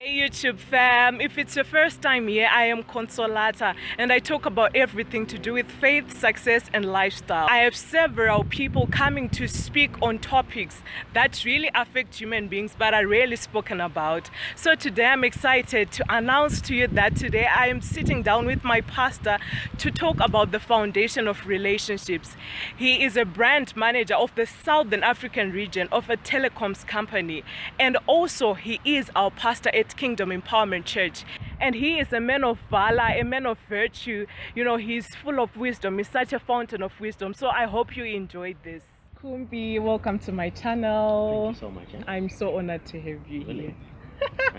Hey YouTube fam, if it's your first time here, I am Consolata and I talk about everything to do with faith, success and lifestyle. I have several people coming to speak on topics that really affect human beings but are rarely spoken about. So today I'm excited to announce to you that today I am sitting down with my pastor to talk about the foundation of relationships. He is a brand manager of the Southern African region of a telecoms company, and also he is our pastor at Kingdom Empowerment Church, and he is a man of valor, a man of virtue. You know, he's full of wisdom. He's such a fountain of wisdom. So I hope you enjoyed this. Kumbie, welcome to my channel. Thank you so much. I'm so honored to have you Really? here.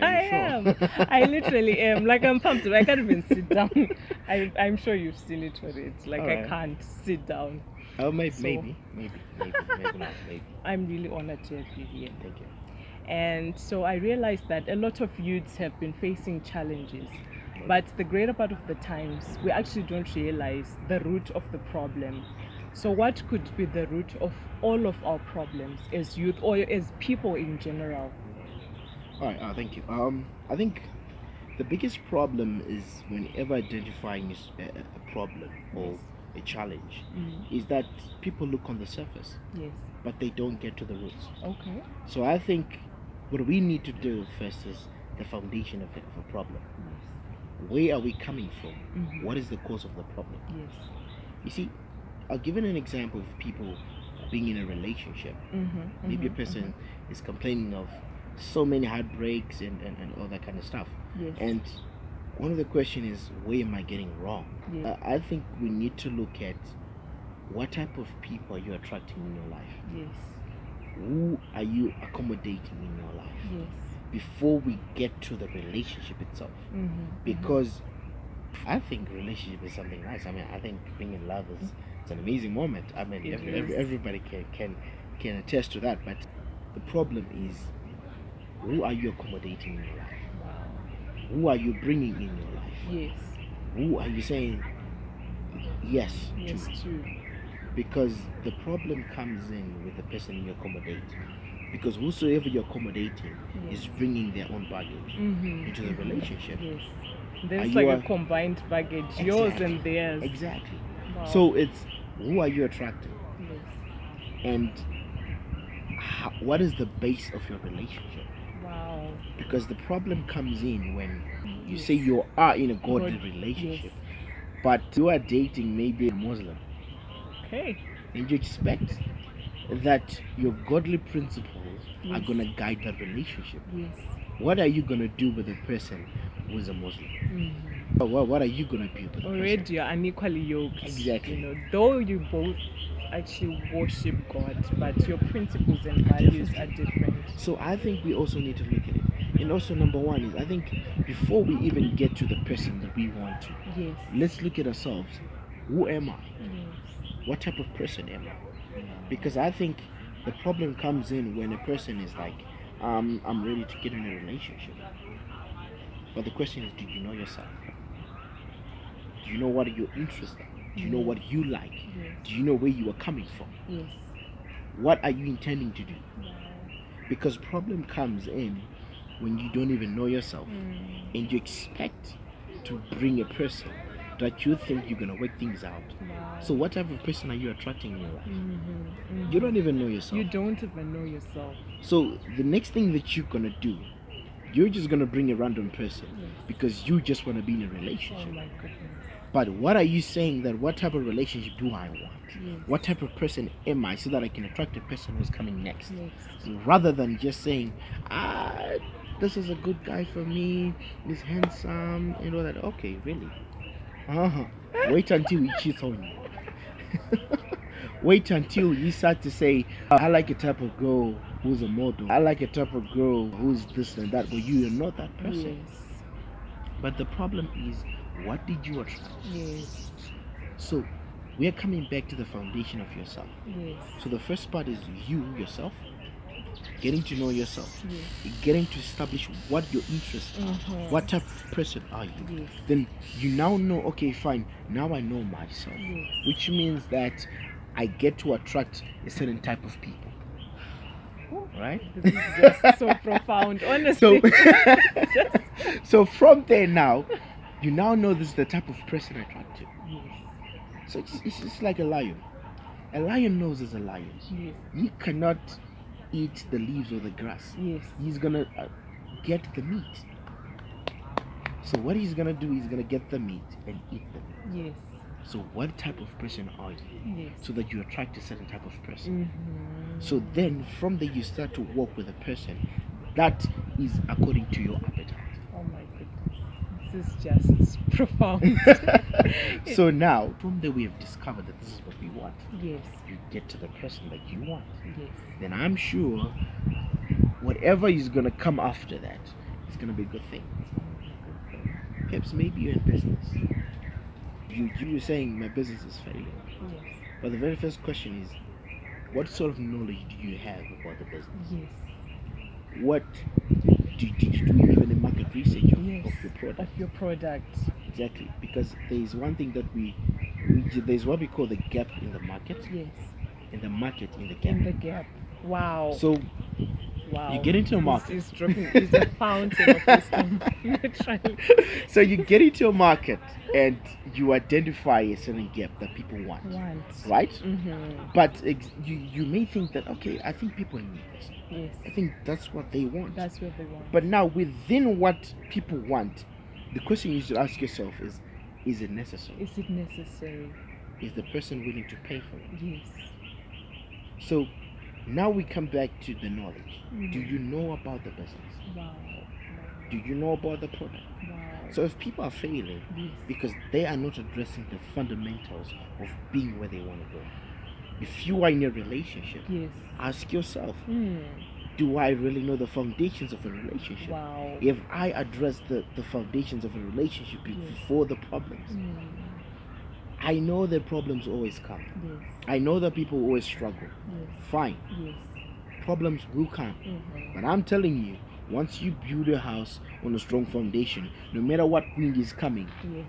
Are you am. sure? I literally am. Like, I'm pumped. I can't even sit down. I'm sure you've seen it already. Like, I can't sit down. Oh, maybe, So- maybe not, maybe. I'm really honored to have you here. Thank you. And so I realized that a lot of youths have been facing challenges, but the greater part of the times we actually don't realize the root of the problem. So what could be the root of all of our problems as youth or as people in general? All right. Thank you. I think the biggest problem is whenever identifying a problem or a challenge, is that people look on the surface, Yes. but they don't get to the roots. Okay. So I think what we need to do first is the foundation of a problem. Yes. Where are we coming from? Mhm. What is the cause of the problem? Yes. You see, I'll give an example of people being in a relationship. Maybe a person is complaining of so many heartbreaks and all that kind of stuff. Yes. And one of the questions is, where am I getting wrong? Yes. I think we need to look at what type of people are you attracting in your life? Yes. Who are you accommodating in your life? Yes. Before we get to the relationship itself. Because I think relationship is something nice. I mean, I think being in love is it's an amazing moment. I mean, everybody can attest to that. But the problem is, who are you accommodating in your life? Wow. Who are you bringing in your life? Yes. Who are you saying yes Yes to? too. Because the problem comes in with the person you accommodate. Because whosoever you're accommodating is bringing their own baggage into the relationship. Yes. There's Are you like a combined baggage, yours and theirs. Exactly. Wow. So it's, who are you attracting? Yes. And what is the base of your relationship? Wow. Because the problem comes in when you Yes. say you are in a godly God- relationship, yes. but you are dating maybe a Muslim, Okay. and you expect that your godly principles are Yes. going to guide that relationship. Yes. What are you going to do with a person who's a Muslim? What are you going to do with the person? Already you're unequally yoked. Exactly. You know, though you both actually worship God, but your principles and values are different. So I think we also need to look at it. And also, number one is, I think before we even get to the person that we want to, Yes. let's look at ourselves. Who am I? Yes. What type of person am I? Because I think the problem comes in when a person is like, I'm ready to get in a relationship. But the question is, do you know yourself? Do you know what you're interested in? Do you know what you like? Yes. Do you know where you are coming from? Yes. What are you intending to do? Because problem comes in when you don't even know yourself and you expect to bring a person that you think you're going to work things out. Wow. So what type of person are you attracting in your life? You don't even know yourself. You don't even know yourself. So the next thing that you're going to do, you're just going to bring a random person because you just want to be in a Oh relationship. my goodness. But what are you saying that what type of relationship do I want? Yes. What type of person am I so that I can attract a person who's coming next? Next. Rather than just saying, this is a good guy for me, he's handsome, and all that. Okay, really? Wait until he cheats on you. Wait until you start to say, I like a type of girl who's a model. I like a type of girl who's this and that, but you are not that person. Yes. But the problem is, what did you attract? Yes. So we are coming back to the foundation of yourself. Yes. So the first part is you, yourself, getting to know yourself, Yes. getting to establish what your interests are, what type of person are you. Yes. Then you now know, okay, fine, now I know myself, Yes. which means that I get to attract a certain type of people. Oh, right? This is just so profound, honestly. So from there now, you now know this is the type of person I attract to. Yes. So it's just like a lion. A lion knows he's a lion. Yes. He cannot eat the leaves or the grass. Yes. He's gonna get the meat. So what he's gonna do, he's gonna get the meat and eat the meat. Yes. So what type of person are you? Yes. So that you attract a certain type of person. Mm-hmm. So then from there you start to walk with a person that is according to your appetite. Oh my goodness. This is just profound. So now from there we have discovered that this is what we want. Yes. You get to the person that you want. Yes. Then I'm sure whatever is gonna come after that is gonna be a good thing. Perhaps maybe you're in business. You're saying my business is failing. Yes. But the very first question is, what sort of knowledge do you have about the business? Yes. What did you do even in market research of your product? Of your product. Exactly, because there is one thing that there's what we call the gap in the market. Yes. And the market in the gap. In the gap. Wow. So wow. you get into a market. This is dropping. Is a fountain of wisdom. Literally. So you get into a market and you identify a certain gap that people want. Right? Mm-hmm. But you may think that, okay, I think people need this. Yes. I think that's what they want. That's what they want. But now within what people want, the question you should ask yourself is it necessary? Is it necessary? Is the person willing to pay for it? Yes. So now we come back to the knowledge. Mm-hmm. Do you know about the business? Wow. Do you know about the product? Wow. So if people are failing Yes. because they are not addressing the fundamentals of being where they want to go. If you are in a relationship, Yes. ask yourself, Mm. do I really know the foundations of a relationship? Wow. If I address the foundations of a relationship before the problems, I know that problems always come. Yes. I know that people always struggle. Yes. Fine. Yes. Problems will come. Mm-hmm. But I'm telling you, once you build a house on a strong foundation, no matter what wind is coming, Yes.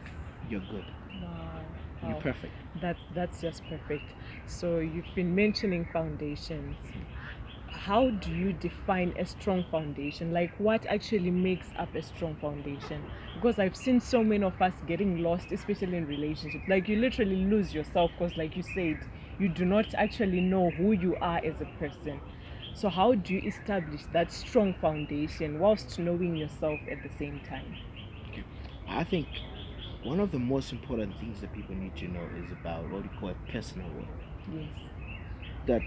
you're good. Wow. You're perfect. That's just perfect. So you've been mentioning foundations. How do you define a strong foundation? Like what actually makes up a strong foundation? Because I've seen so many of us getting lost, especially in relationships. Like you literally lose yourself because like you said, you do not actually know who you are as a person. So how do you establish that strong foundation whilst knowing yourself at the same time? Okay. I think one of the most important things that people need to know is about what we call a personal worth. Yes. That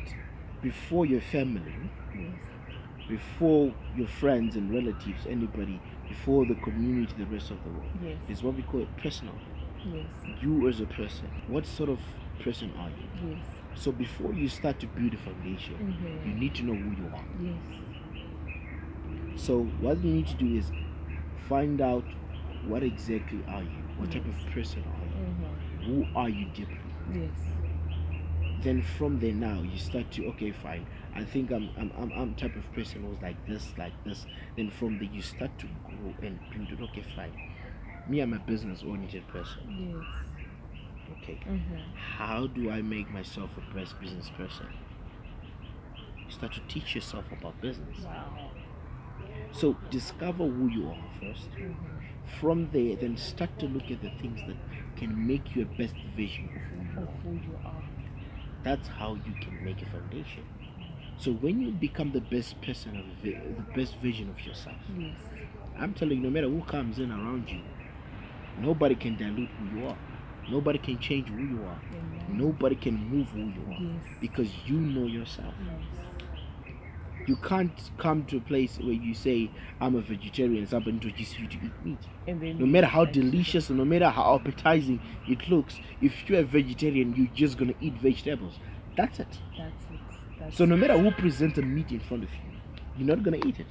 before your family, Yes. before your friends and relatives, anybody, before the community, the rest of the world, Yes. is what we call a personal worth. Yes. You as a person, what sort of person are you? Yes. So before you start to build a foundation, Mm-hmm. you need to know who you are. Yes. So what you need to do is find out what exactly are you, what type of person are you, Mm-hmm. who are you deeply. Yes. Then from there now you start to, okay, fine, I think I'm type of person who's like this. Then from there you start to grow and build it. Okay, fine, me, I'm a business oriented person. Yes. Okay. Mm-hmm. How do I make myself a best business person? You start to teach yourself about business. Wow. So discover who you are first. Mm-hmm. From there, then start to look at the things that can make you a best vision of Of who you are. who you are. That's how you can make a foundation. So when you become the best person of the best vision of yourself, Yes. I'm telling you, no matter who comes in around you, nobody can dilute who you are. Nobody can change who you are. Amen. Nobody can move who you are. Yes. Because you know yourself. Yes. You can't come to a place where you say, I'm a vegetarian, somebody introduces you to eat meat. And then No matter how delicious and no matter how appetizing it looks, if you're a vegetarian, you're just going to eat vegetables. That's it. That's it. That's So no matter who presents a meat in front of you, you're not going to eat it.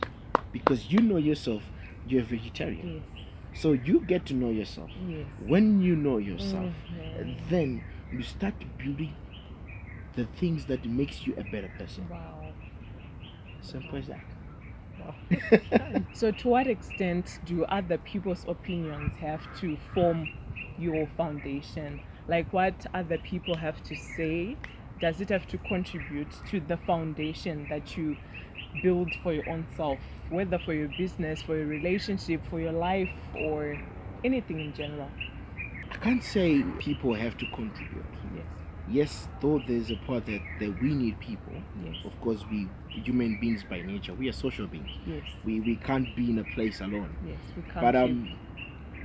Because you know yourself, you're a vegetarian. Yes. So you get to know yourself. Yes. When you know yourself, Mhm. then you start building the things that makes you a better person. Wow. Simple as that. Wow. So to what extent do other people's opinions have to form your foundation? Like what other people have to say? Does it have to contribute to the foundation that you build for your own self, whether for your business, for your relationship, for your life, or anything in general? I can't say people have to contribute. Yes. Yes, though there's a part that we need people. Yes. Of course, we human beings by nature, we are social beings. Yes. We can't be in a place alone. Yes. We can't. But live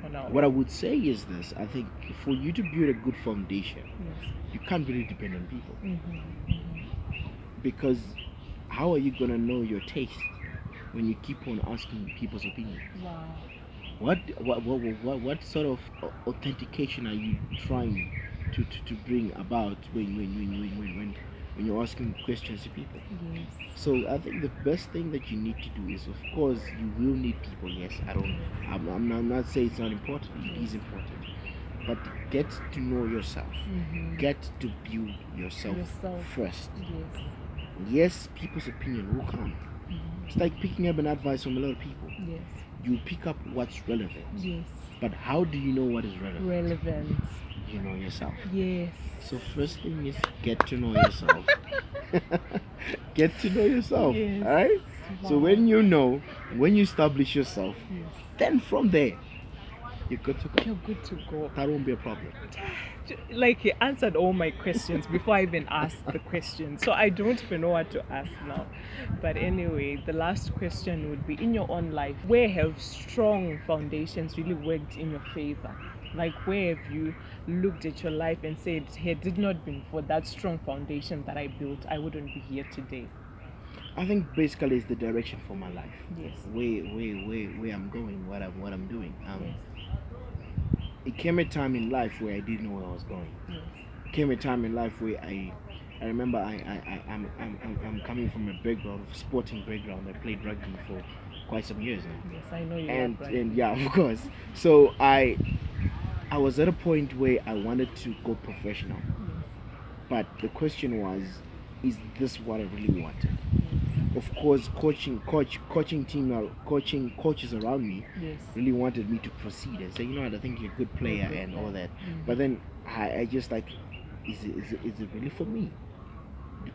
on our what I own. would say is this: I think for you to build a good foundation, Yes. you can't really depend on people, Mm-hmm. because how are you gonna know your taste when you keep on asking people's opinions? Wow. What sort of authentication are you trying to bring about when you're asking questions to people? Yes. So I think the best thing that you need to do is, of course, you will need people. Yes, I'm not saying it's not important. It is important, but get to know yourself. Mm-hmm. Get to build yourself first. Yes. Yes, people's opinion will come. Mm-hmm. It's like picking up an advice from a lot of people. Yes. You pick up what's relevant. Yes. But how do you know what is relevant? Relevant. You know yourself. Yes. So first thing is get to know yourself. Get to know yourself. Yes. All right. Wow. So when you establish yourself, Yes. then from there you're good to go. You're good to go. That won't be a problem. Like, he answered all my questions before I even asked the question. So I don't even know what to ask now. But anyway, the last question would be, in your own life, where have strong foundations really worked in your favor? Like, where have you looked at your life and said, had it not been for that strong foundation that I built, I wouldn't be here today? I think basically it's the direction for my life. Yes. Where I'm going, what I'm doing. Yes. It came a time in life where I didn't know where I was going. Yes. It came a time in life where I remember I'm coming from a background, sporting background. I played rugby for quite some years now. Yes, I know you. And yeah, of course. So I was at a point where I wanted to go professional. Yes. But the question was, is this what I really wanted? Of course, coaching coaches around me Yes. really wanted me to proceed and say, you know what, I think you're a good player and all that. Mm-hmm. But then I just like, is it really for me? The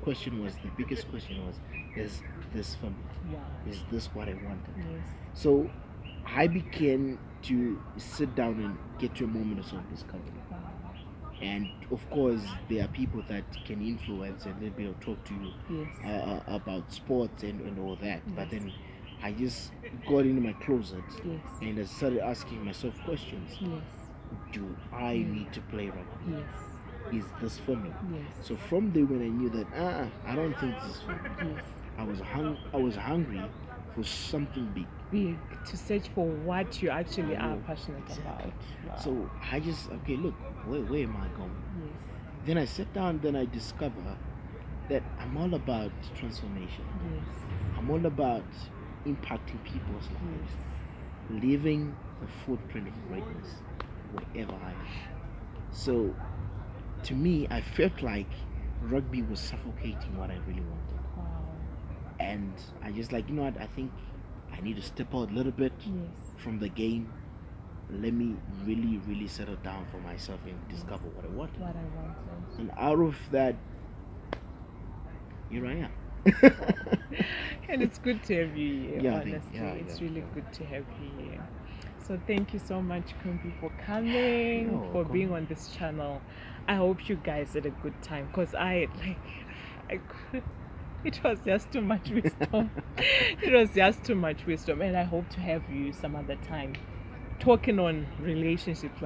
biggest question was, is this for me? Wow. Is this what I wanted? Yes. So I began to sit down and get to a moment of self-discovery. Wow. And of course, there are people that can influence and a little bit of talk to you Yes. about sports and all that. Yes. But then I just got into my closet Yes. and I started asking myself questions. Yes. Do I need to play rugby? Yes. Is this for me? Yes. So from there, when I knew that I don't think this is for me, Yes. I was hungry for something big. Big, to search for what you actually are Oh, passionate exactly. about. Wow. So I just, okay, look, where am I going? Yes. Then I sit down, then I discover that I'm all about transformation. Yes. I'm all about impacting people's lives, Yes. leaving a footprint of greatness wherever I am. So to me, I felt like rugby was suffocating what I really wanted. Wow. And I just like, you know what, I think I need to step out a little bit Yes. from the game. Let me really settle down for myself and discover what I want. What I wanted. And out of that, here I am. And it's good to have you here, Yeah, honestly. It's really yeah. good to have you here. So thank you so much, Kumbie, for coming, You're for welcome. being on this channel. I hope you guys had a good time, because I could. It was just too much wisdom. It was just too much wisdom, and I hope to have you some other time talking on relationships,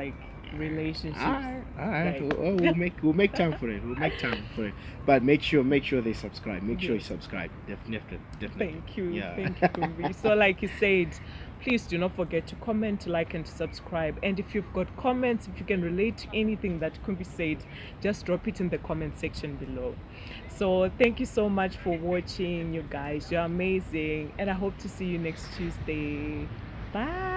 relationships. All right. Like- We'll make time for it. We'll make time for it. But make sure they subscribe. Make sure you Yes. subscribe. Definitely. Thank you. Yeah. Thank you, Kumbie. So like you said, please do not forget to comment, to like, and to subscribe. And if you've got comments, if you can relate to anything that Kumbie said, just drop it in the comment section below. So thank you so much for watching, you guys. You're amazing. And I hope to see you next Tuesday. Bye.